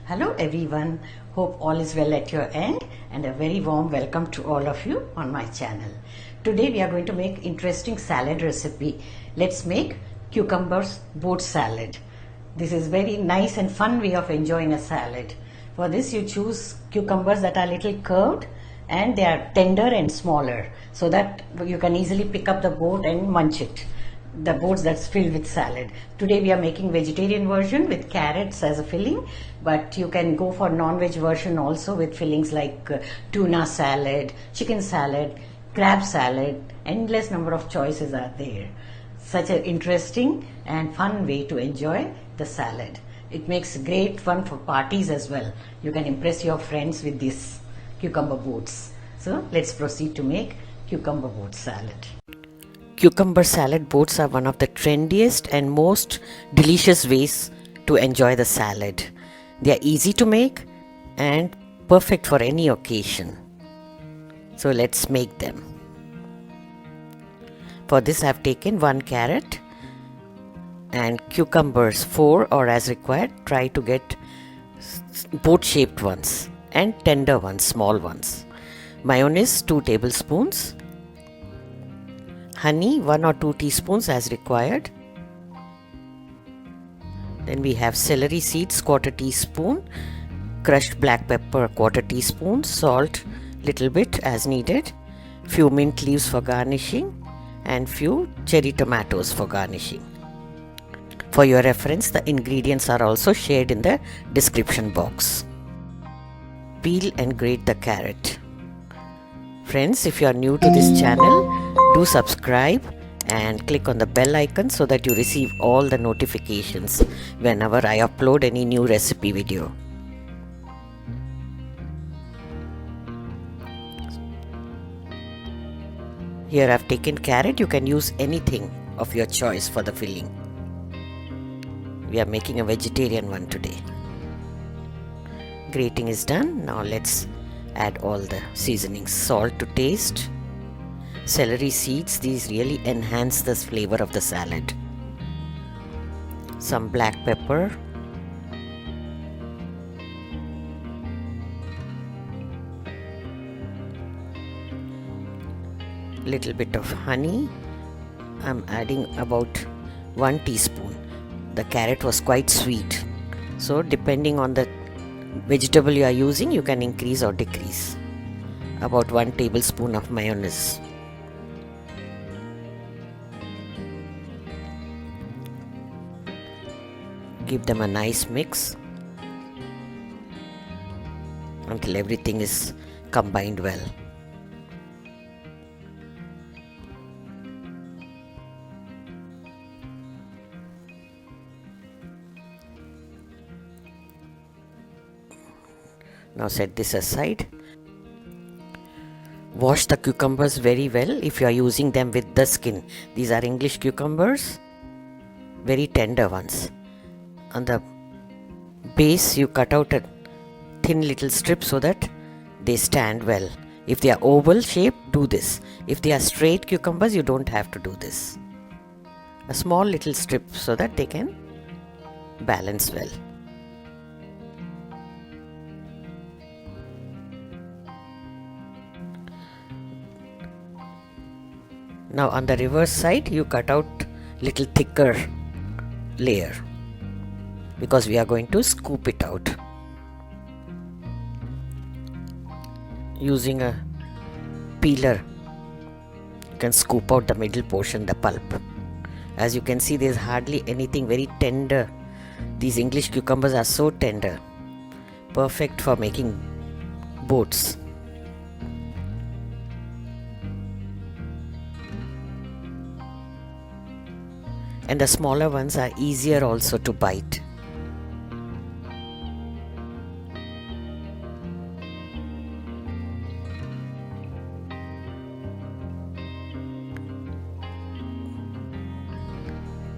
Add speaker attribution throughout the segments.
Speaker 1: Hello everyone, hope all is well at your end and a very warm welcome to all of you on my channel. Today we are going to make interesting salad recipe. Let's make cucumbers boat salad. This is very nice and fun way of enjoying a salad. For this you choose cucumbers that are little curved and they are tender and smaller so that you can easily pick up the boat and munch it. The boats that's filled with salad. Today we are making vegetarian version with carrots as a filling, but you can go for non-veg version also with fillings like tuna salad, chicken salad, crab salad. Endless number of choices are there. Such an interesting and fun way to enjoy the salad. It makes great fun for parties as well. You can impress your friends with these cucumber boats. So let's proceed to make cucumber boat salad. Cucumber salad boats are one of the trendiest and most delicious ways to enjoy the salad. They are easy to make and perfect for any occasion. So let's make them. For this I have taken 1 carrot and cucumbers 4 or as required. Try to get boat shaped ones and tender ones, small ones. Mayonnaise 2 tablespoons. Honey 1 or 2 teaspoons as required. Then we have celery seeds 1/4 teaspoon, crushed black pepper 1/4 teaspoon, salt little bit as needed, few mint leaves for garnishing and few cherry tomatoes for garnishing. For your reference, the ingredients are also shared in the description box. Peel and grate the carrot. Friends, if you are new to this channel, do subscribe and click on the bell icon so that you receive all the notifications whenever I upload any new recipe video. Here I have taken carrot. You can use anything of your choice for the filling. We are making a vegetarian one today. Grating is done. Now let's add all the seasonings. Salt to taste. Celery seeds, these really enhance the flavor of the salad. Some black pepper. Little bit of honey. I'm adding about 1 teaspoon. The carrot was quite sweet, so depending on the vegetable you are using, you can increase or decrease. About 1 tablespoon of mayonnaise. Give them a nice mix until everything is combined well. Now set this aside. Wash the cucumbers very well if you are using them with the skin. These are English cucumbers, very tender ones. On the base you cut out a thin little strip so that they stand well. If they are oval shaped, do this. If they are straight cucumbers, you don't have to do this. A small little strip so that they can balance well. Now on the reverse side you cut out little thicker layer because we are going to scoop it out. Using a peeler you can scoop out the middle portion, the pulp. As you can see, there is hardly anything, very tender. These English cucumbers are so tender, perfect for making boats. And the smaller ones are easier also to bite.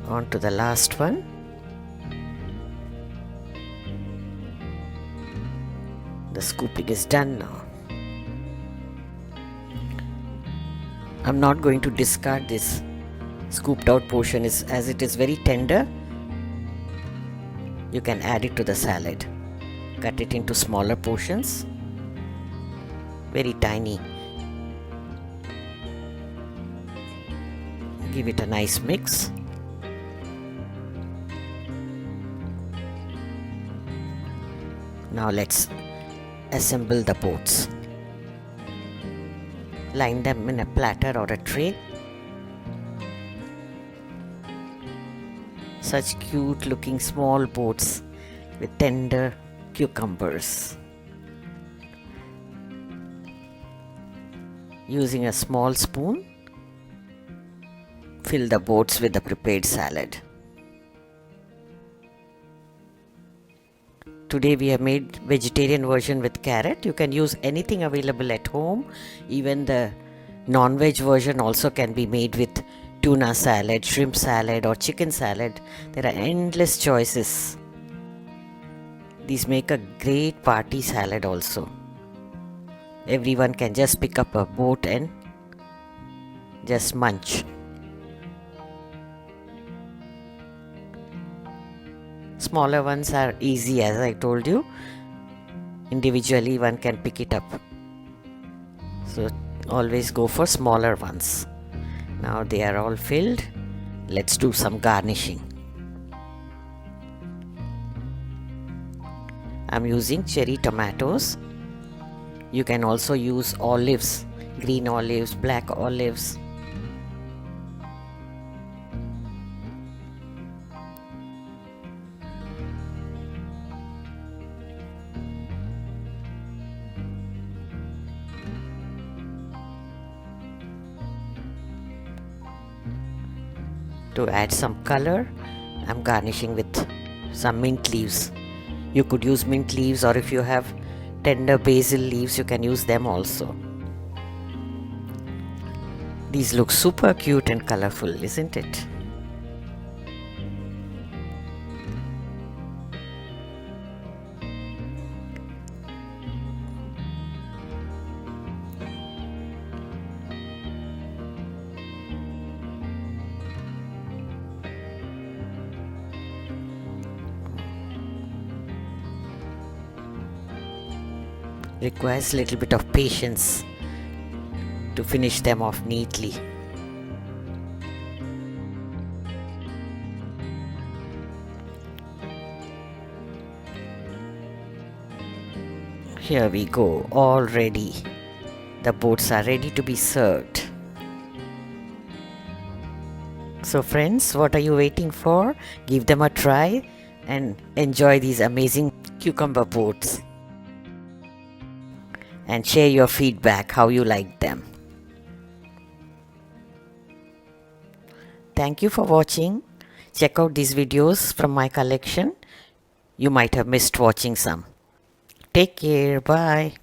Speaker 1: On to the last one. The scooping is done now. I'm not going to discard this scooped out portion as it is very tender. You can add it to the salad. Cut it into smaller portions, very tiny. Give it a nice mix. Now let's assemble the boats. Line them in a platter or a tray. Such cute looking small boats with tender cucumbers. Using a small spoon, fill the boats with the prepared salad. Today we have made vegetarian version with carrot. You can use anything available at home. Even the non-veg version also can be made with tuna salad, shrimp salad or chicken salad. There are endless choices. These make a great party salad also. Everyone can just pick up a boat and just munch. Smaller ones are easy, as I told you. Individually one can pick it up. So always go for smaller ones. Now they are all filled. Let's do some garnishing. I'm using cherry tomatoes. You can also use olives, green olives, black olives. To add some color, I'm garnishing with some mint leaves. You could use mint leaves, or if you have tender basil leaves, you can use them also. These look super cute and colorful, isn't it? Requires a little bit of patience to finish them off neatly. Here we go, all ready. The boats are ready to be served. So friends, what are you waiting for? Give them a try and enjoy these amazing cucumber boats. And share your feedback, how you like them. Thank you for watching. Check out these videos from my collection. You might have missed watching some. Take care. Bye.